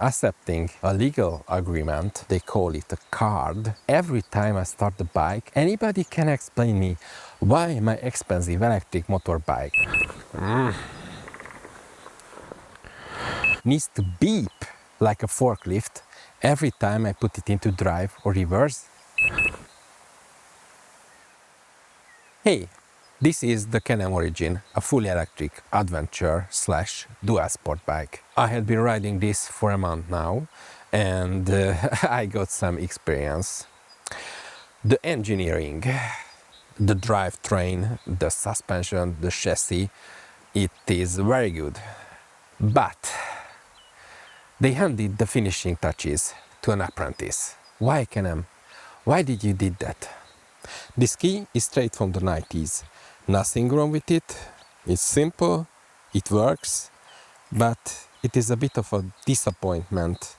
accepting a legal agreement, they call it a card. Every time I start the bike, anybody can explain me why my expensive electric motorbike needs to beep like a forklift every time I put it into drive or reverse. Hey, this is the Can-Am Origin, a fully electric adventure / dual sport bike. I had been riding this for a month now, and I got some experience. The engineering, the drivetrain, the suspension, the chassis, it is very good. But they handed the finishing touches to an apprentice. Why, Can-Am? Why did you did that? This key is straight from the 90s. Nothing wrong with it. It's simple, it works, but it is a bit of a disappointment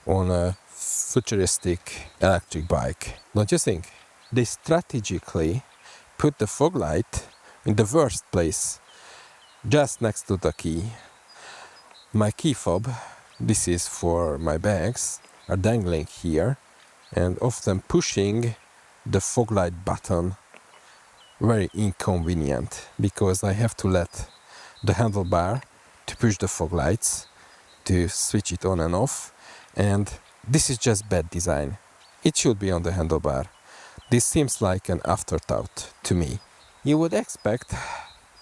on a futuristic electric bike. Don't you think? They strategically put the fog light in the worst place, just next to the key. My key fob, this is for my bags, are dangling here and often pushing the fog light button. Very inconvenient because I have to let the handlebar to push the fog lights to switch it on and off, and this is just bad design. It should be on the handlebar. This seems like an afterthought to me. You would expect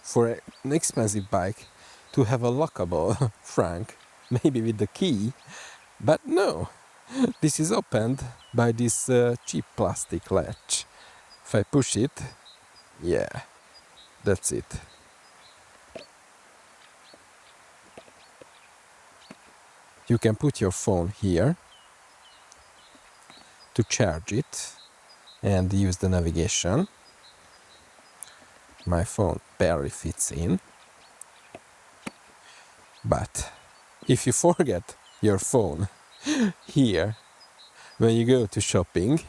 for an expensive bike to have a lockable frunk, maybe with the key, but no. This is opened by this cheap plastic latch. If I push it, yeah, that's it. You can put your phone here to charge it and use the navigation. My phone barely fits in. But if you forget your phone here when you go to shopping,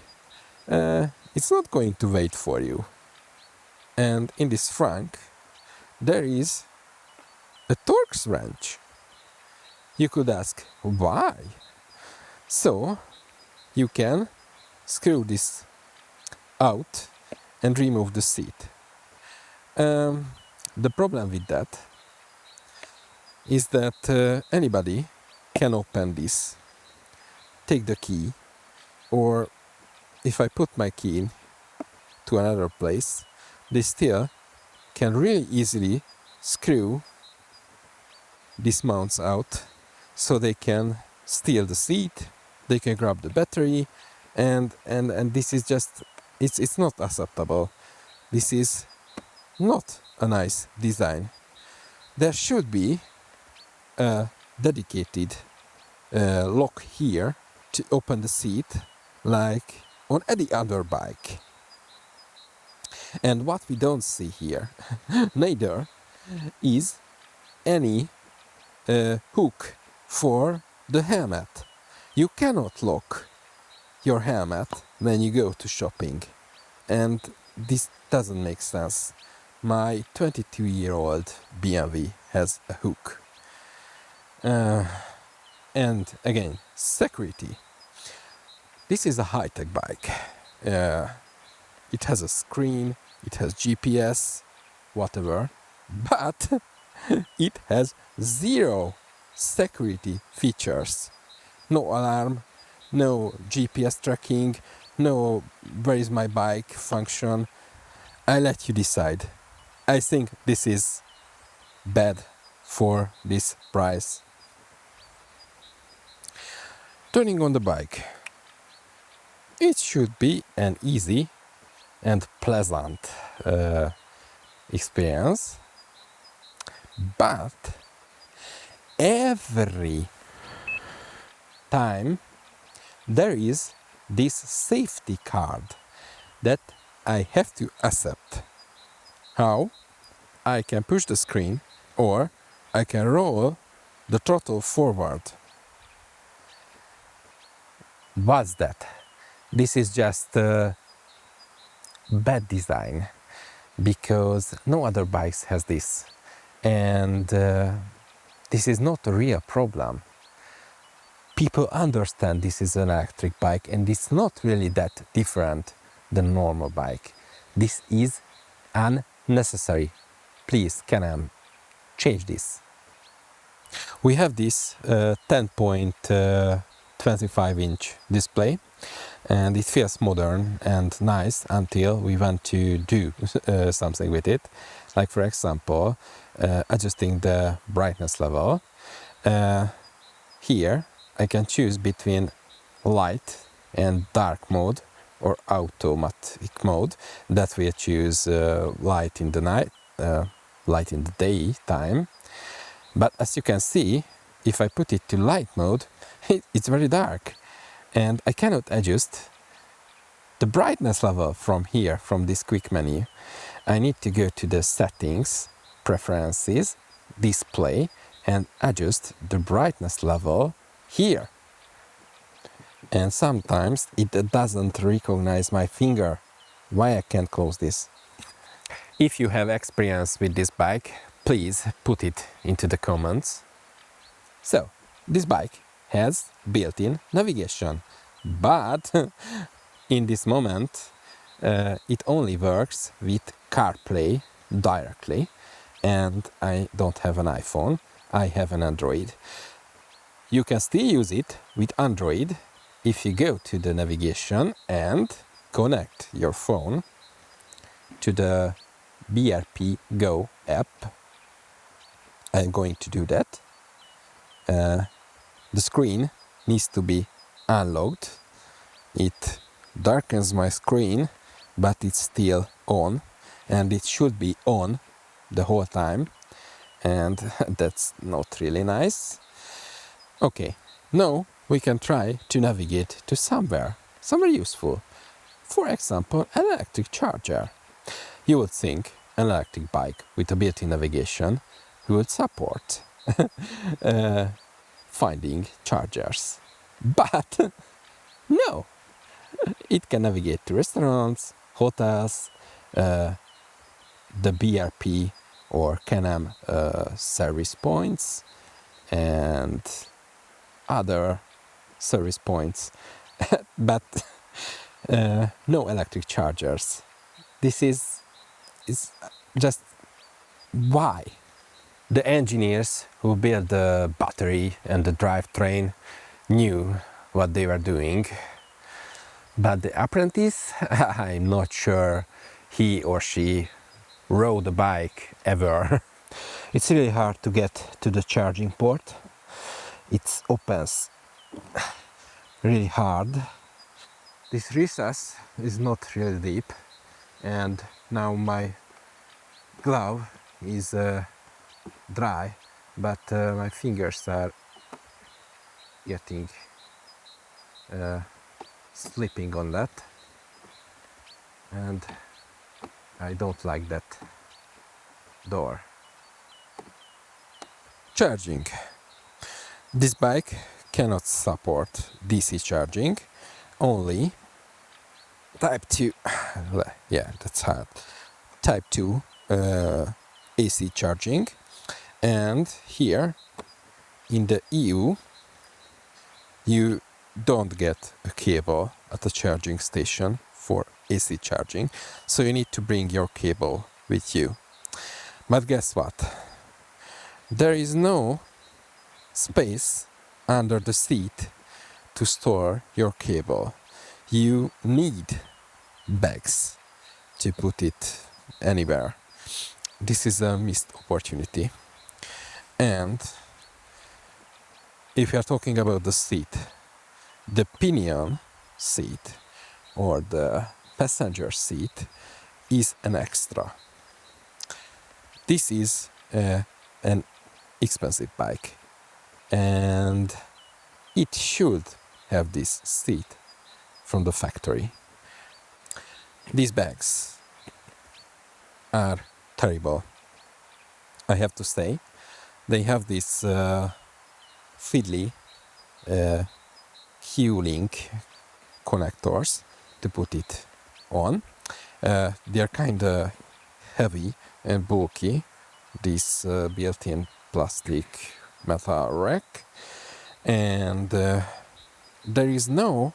it's not going to wait for you. And in this frunk, there is a Torx wrench. You could ask, why? So, you can screw this out and remove the seat. The problem with that is that anybody can open this, take the key, or if I put my key in to another place, they still can really easily screw these mounts out, so they can steal the seat, they can grab the battery, and this is just, it's not acceptable. This is not a nice design. There should be a dedicated lock here to open the seat, like on any other bike. And what we don't see here, neither, is any hook for the helmet. You cannot lock your helmet when you go to shopping. And this doesn't make sense. My 22-year-old BMW has a hook. And again, security. This is a high-tech bike. It has a screen, it has GPS, whatever, but it has zero security features. No alarm, no GPS tracking, no where is my bike function. I let you decide. I think this is bad for this price. Turning on the bike. It should be an easy and pleasant experience, but every time there is this safety card that I have to accept. How? I can push the screen or I can roll the throttle forward. What's that? This is just bad design, because no other bikes has this, and this is not a real problem. people understand this is an electric bike and it's not really that different than normal bike. This is unnecessary. Please, Can-Am, change this. We have this 10.25-inch display, and it feels modern and nice until we want to do something with it. Like, for example, adjusting the brightness level. Here I can choose between light and dark mode or automatic mode. That way I choose light in the night, light in the daytime. But as you can see, if I put it to light mode, it's very dark, and I cannot adjust the brightness level from here, from this quick menu. I need to go to the settings, preferences, display, and adjust the brightness level here. And sometimes it doesn't recognize my finger. Why I can't close this? If you have experience with this bike, please put it into the comments. So, this bike has built-in navigation, but in this moment it only works with CarPlay directly, and I don't have an iPhone, I have an Android. You can still use it with Android if you go to the navigation and connect your phone to the BRP Go app. I'm going to do that. The screen needs to be unlocked. It darkens my screen, but it's still on, and it should be on the whole time, and that's not really nice. Okay, now we can try to navigate to somewhere useful. For example, an electric charger. You would think an electric bike with a built-in navigation would support finding chargers. But no, it can navigate to restaurants, hotels, the BRP or Can-Am service points, and other service points, but no electric chargers. This is just why? The engineers who built the battery and the drivetrain knew what they were doing, but the apprentice, I'm not sure he or she rode a bike ever. It's really hard to get to the charging port. It opens really hard. This recess is not really deep, and now my glove is dry, but my fingers are getting slipping on that, and I don't like that door. Charging. This bike cannot support DC charging, only Type 2, yeah, that's hard, Type 2 AC charging. And here in the EU you don't get a cable at the charging station for AC charging, so you need to bring your cable with you. But guess what? There is no space under the seat to store your cable. You need bags to put it anywhere. This is a missed opportunity. And if you are talking about the seat, the pillion seat or the passenger seat is an extra. This is an expensive bike, and it should have this seat from the factory. These bags are terrible, I have to say. They have this fiddly Q-link connectors to put it on. They are kind of heavy and bulky, this built-in plastic metal rack, and there is no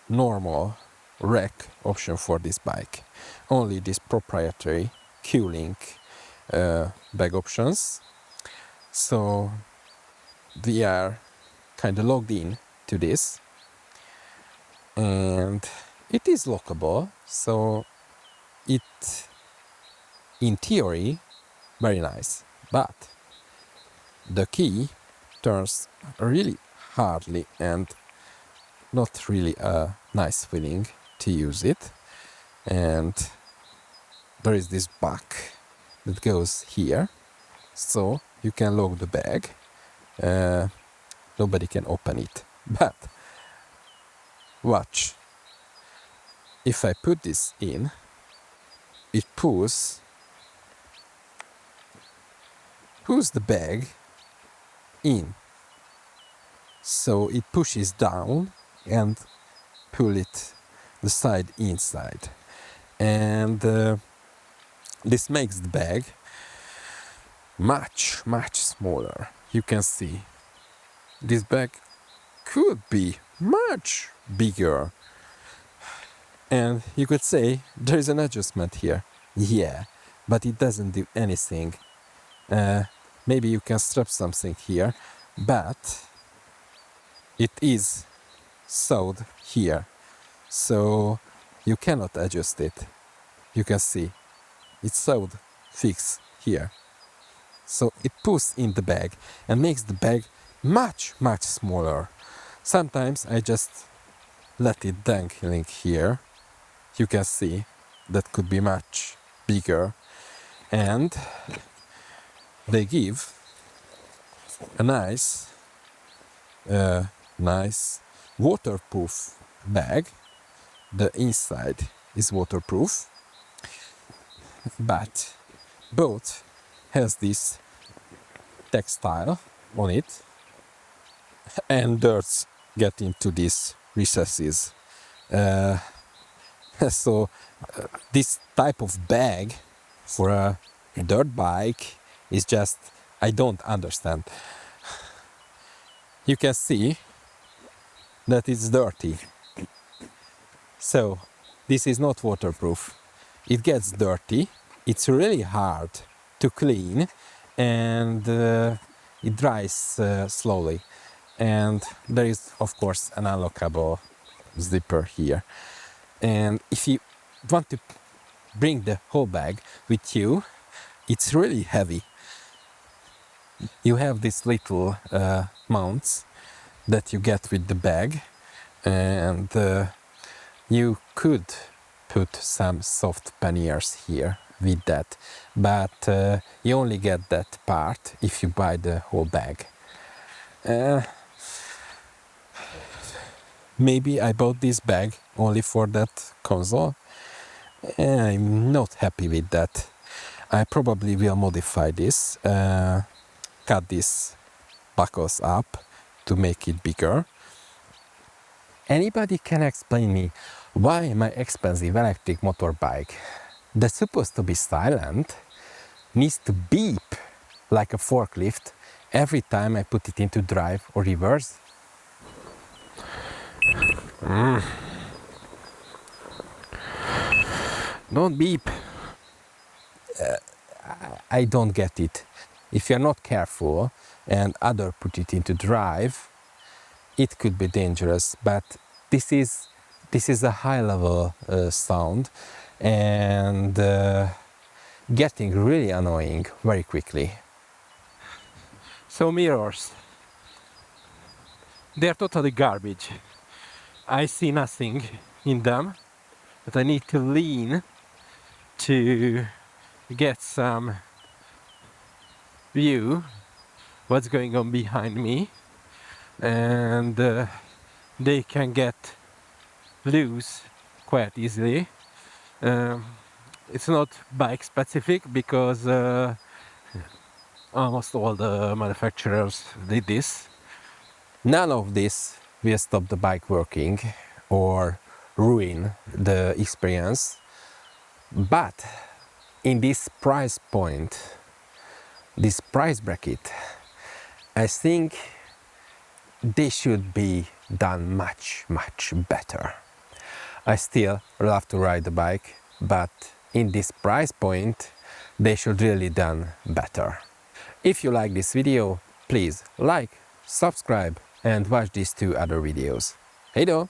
normal rack option for this bike, only this proprietary Q-Link bag options. So we are kind of logged in to this, and it is lockable, so it in theory very nice, but the key turns really hardly and not really a nice feeling to use it. And there is this buck that goes here, so you can lock the bag. Nobody can open it, but watch, if I put this in, it pulls the bag in, so it pushes down and pull it the side inside, and this makes the bag much smaller. You can see this bag could be much bigger, and you could say there is an adjustment here, yeah, but it doesn't do anything. Maybe you can strap something here, but it is sewed here, so you cannot adjust it. You can see it's sewed fixed here, so it pulls in the bag and makes the bag much smaller. Sometimes I just let it dangling here. You can see that could be much bigger, and they give a nice waterproof bag. The inside is waterproof, but both has this textile on it, and dirts get into these recesses. So this type of bag for a dirt bike is just, I don't understand. You can see that it's dirty. So this is not waterproof. It gets dirty, it's really hard to clean, and it dries slowly. And there is, of course, an unlockable zipper here. And if you want to bring the whole bag with you, it's really heavy. You have these little mounts that you get with the bag, and you could put some soft panniers here with that, but you only get that part if you buy the whole bag. Maybe I bought this bag only for that console. I'm not happy with that. I probably will modify this, cut these buckles up to make it bigger. Anybody can explain me why my expensive electric motorbike that's supposed to be silent needs to beep like a forklift every time I put it into drive or reverse? Don't beep. I don't get it. If you're not careful and other put it into drive, it could be dangerous, but this is a high level sound, and getting really annoying very quickly. So mirrors, they're totally garbage. I see nothing in them, but I need to lean to get some view what's going on behind me, and they can get loose quite easily. It's not bike specific because almost all the manufacturers did this. None of this will stop the bike working or ruin the experience, but in this price point, this price bracket, I think they should be done much better. I still love to ride the bike, but in this price point they should really done better. If you like this video, please like, subscribe and watch these 2 other videos. Hey då!